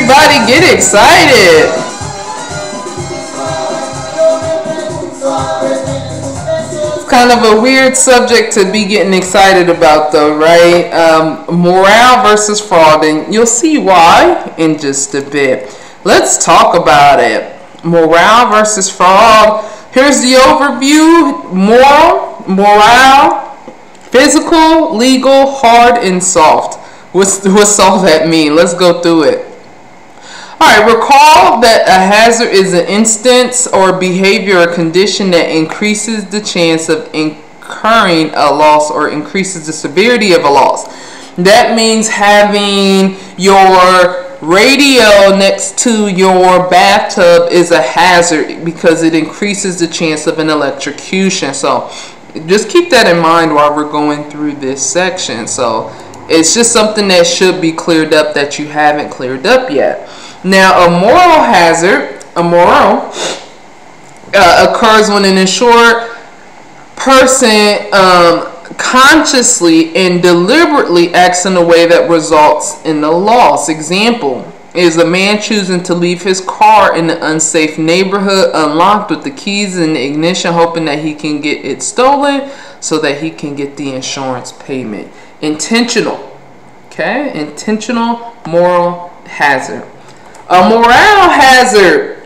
everybody get excited. It's kind of a weird subject to be getting excited about though, right? Moral versus fraud, and you'll see why in just a bit. Let's talk about it. Moral versus fraud. Here's the overview. Moral, physical, legal, hard, and soft. What's all that mean? Let's go through it. Alright, recall that a hazard is an instance or behavior or condition that increases the chance of incurring a loss or increases the severity of a loss. That means having your radio next to your bathtub is a hazard because it increases the chance of an electrocution. So just keep that in mind while we're going through this section. So it's just something that should be cleared up that you haven't cleared up yet. Now, a moral hazard, occurs when an insured person consciously and deliberately acts in a way that results in a loss. Example is a man choosing to leave his car in an unsafe neighborhood unlocked with the keys in the ignition, hoping that he can get it stolen so that he can get the insurance payment. Intentional. Okay? Intentional moral hazard. A moral hazard.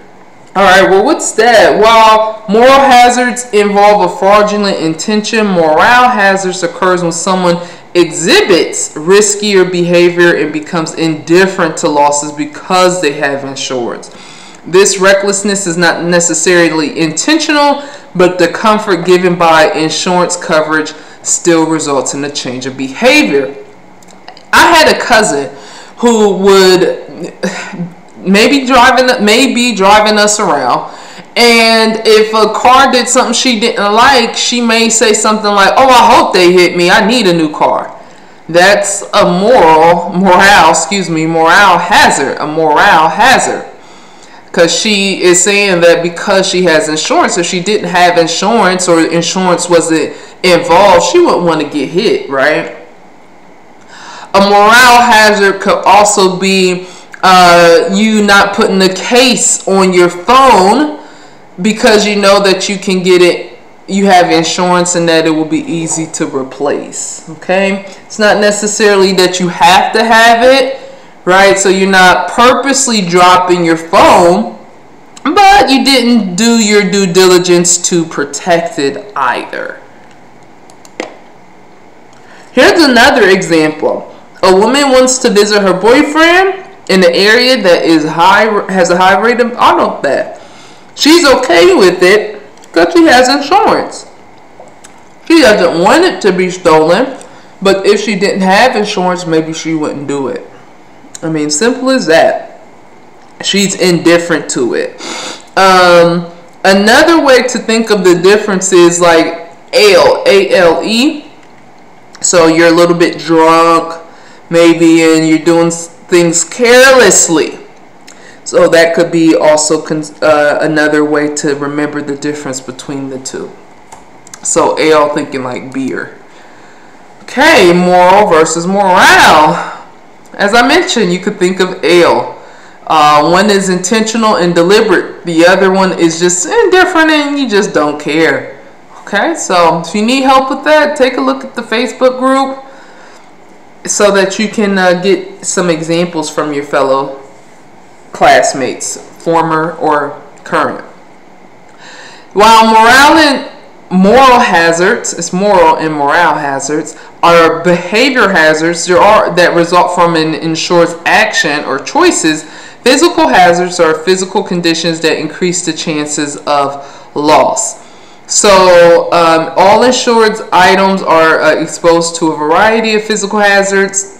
Alright, well, what's that? While moral hazards involve a fraudulent intention, moral hazards occurs when someone exhibits riskier behavior and becomes indifferent to losses because they have insurance. This recklessness is not necessarily intentional, but the comfort given by insurance coverage still results in a change of behavior. I had a cousin who would maybe driving us around, and if a car did something she didn't like, she may say something like, "Oh, I hope they hit me. I need a new car." That's a moral hazard. A moral hazard. Because she is saying that because she has insurance, if she didn't have insurance or insurance wasn't involved, she wouldn't want to get hit, right? A moral hazard could also be you not putting the case on your phone because you know that you can get it, you have insurance, and that it will be easy to replace. Okay, it's not necessarily that you have to have it, right? So you're not purposely dropping your phone, but you didn't do your due diligence to protect it either. Here's another example. A woman wants to visit her boyfriend in an area that has a high rate of auto theft. She's okay with it because she has insurance. She doesn't want it to be stolen, but if she didn't have insurance, maybe she wouldn't do it. I mean, simple as that. She's indifferent to it. Another way to think of the difference is like ale, A-L-E. So you're a little bit drunk, maybe, and you're doing things carelessly. So that could be also another way to remember the difference between the two. So ale, thinking like beer. Okay, moral versus moral. As I mentioned, you could think of ale. One is intentional and deliberate. The other one is just indifferent and you just don't care. Okay, so if you need help with that, take a look at the Facebook group so that you can get some examples from your fellow classmates, former or current. While moral hazards, it's moral and moral hazards, are behavior hazards that result from an insured's action or choices, physical hazards are physical conditions that increase the chances of loss. So all insured items are exposed to a variety of physical hazards,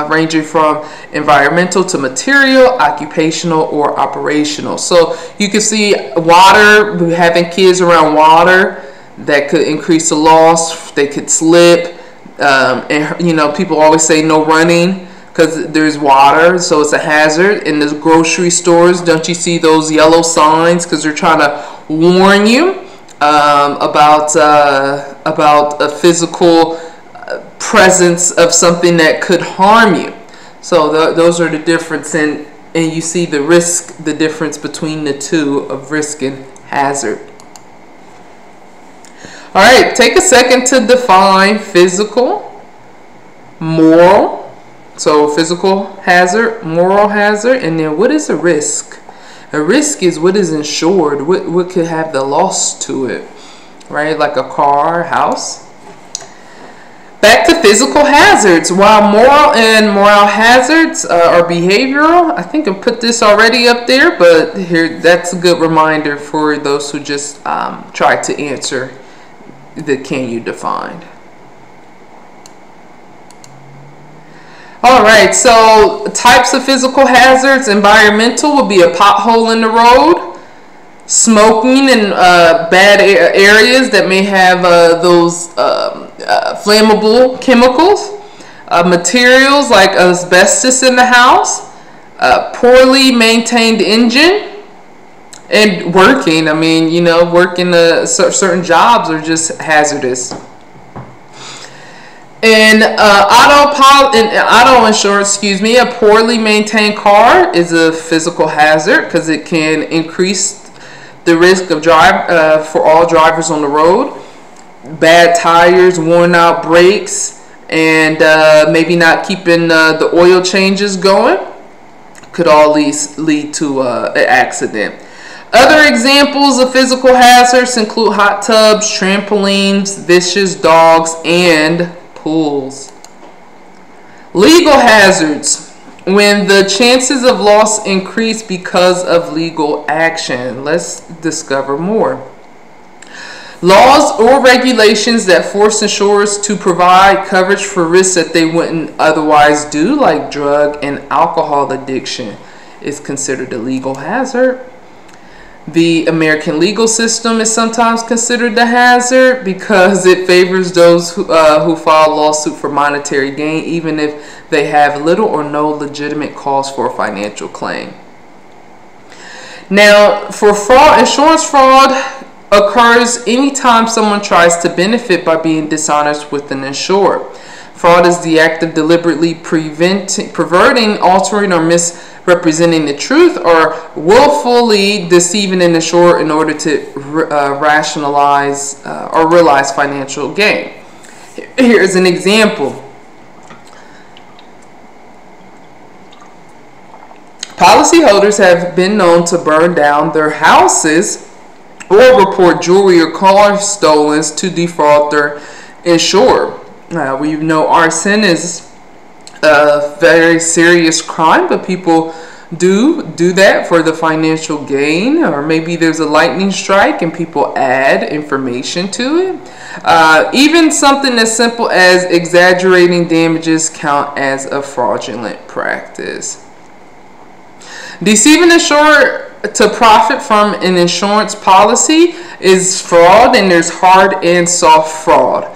ranging from environmental to material, occupational, or operational. So you can see water, having kids around water, that could increase the loss. They could slip. And you know, people always say no running because there's water, so it's a hazard. In the grocery stores, don't you see those yellow signs because they're trying to warn you about a physical presence of something that could harm you. So those are the difference in and you see the difference between the two of risk and hazard. All right, take a second to define physical, moral. So physical hazard, moral hazard, and then what is a risk? A risk is what is insured, what could have the loss to it, right? Like a car, house. Back to physical hazards. While moral and moral hazards are behavioral, I think I put this already up there, but here that's a good reminder for those who just try to answer the can you define. All right, so types of physical hazards. Environmental would be a pothole in the road, smoking in bad areas that may have those flammable chemicals, materials like asbestos in the house, poorly maintained engine, and working. I mean, you know, working certain jobs are just hazardous. In auto insurance, a poorly maintained car is a physical hazard because it can increase the risk of for all drivers on the road. Bad tires, worn out brakes, and maybe not keeping the oil changes going could all lead to an accident. Other examples of physical hazards include hot tubs, trampolines, vicious dogs, and pools. Legal hazards, when the chances of loss increase because of legal action. Let's discover more. Laws or regulations that force insurers to provide coverage for risks that they wouldn't otherwise do, like drug and alcohol addiction, is considered a legal hazard. The American legal system is sometimes considered a hazard because it favors those who file a lawsuit for monetary gain, even if they have little or no legitimate cause for a financial claim. Now, for fraud, insurance fraud occurs anytime someone tries to benefit by being dishonest with an insured. Fraud is the act of deliberately perverting, altering, or misrepresenting the truth, or willfully deceiving an insured in order to rationalize or realize financial gain. Here's an example. Policyholders have been known to burn down their houses or report jewelry or cars stolen to defraud their insured. We know arson is a very serious crime, but people do that for the financial gain, or maybe there's a lightning strike and people add information to it. Even something as simple as exaggerating damages count as a fraudulent practice. Deceiving insured to profit from an insurance policy is fraud, and there's hard and soft fraud.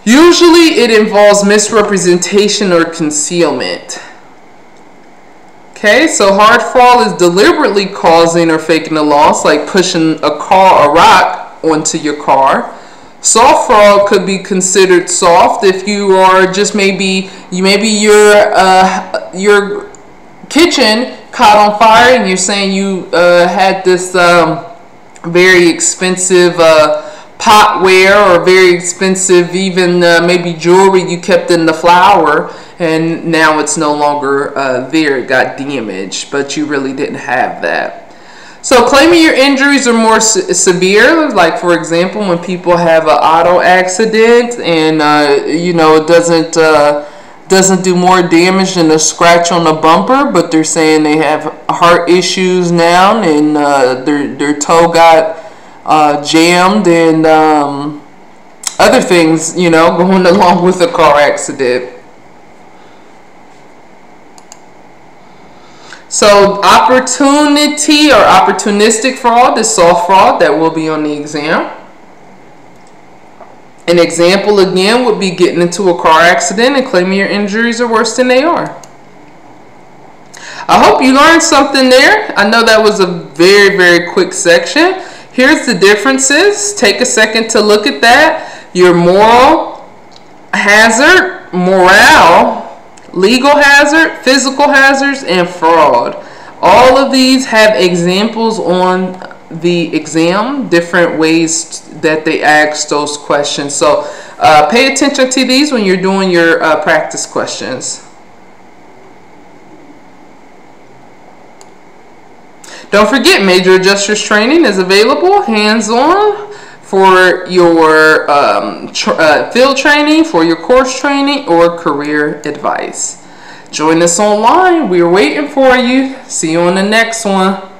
Usually it involves misrepresentation or concealment. Okay, so hard fraud is deliberately causing or faking a loss, like pushing a rock onto your car. Soft fraud could be considered soft if you are just maybe your kitchen caught on fire and you're saying you had this very expensive potware or very expensive even maybe jewelry you kept in the flour, and now it's no longer there, it got damaged, but you really didn't have that. So claiming your injuries are more severe, like for example when people have an auto accident and it doesn't do more damage than a scratch on a bumper, but they're saying they have heart issues now and their toe got jammed and other things, going along with a car accident. So opportunity or opportunistic fraud is soft fraud that will be on the exam. An example again would be getting into a car accident and claiming your injuries are worse than they are. I hope you learned something there. I know that was a very, very quick section. Here's the differences. Take a second to look at that. Your moral hazard, morale, legal hazard, physical hazards, and fraud. All of these have examples on the exam, different ways that they ask those questions. So pay attention to these when you're doing your practice questions. Don't forget, Major Adjusters Training is available hands-on for your field training, for your course training, or career advice. Join us online. We're waiting for you. See you on the next one.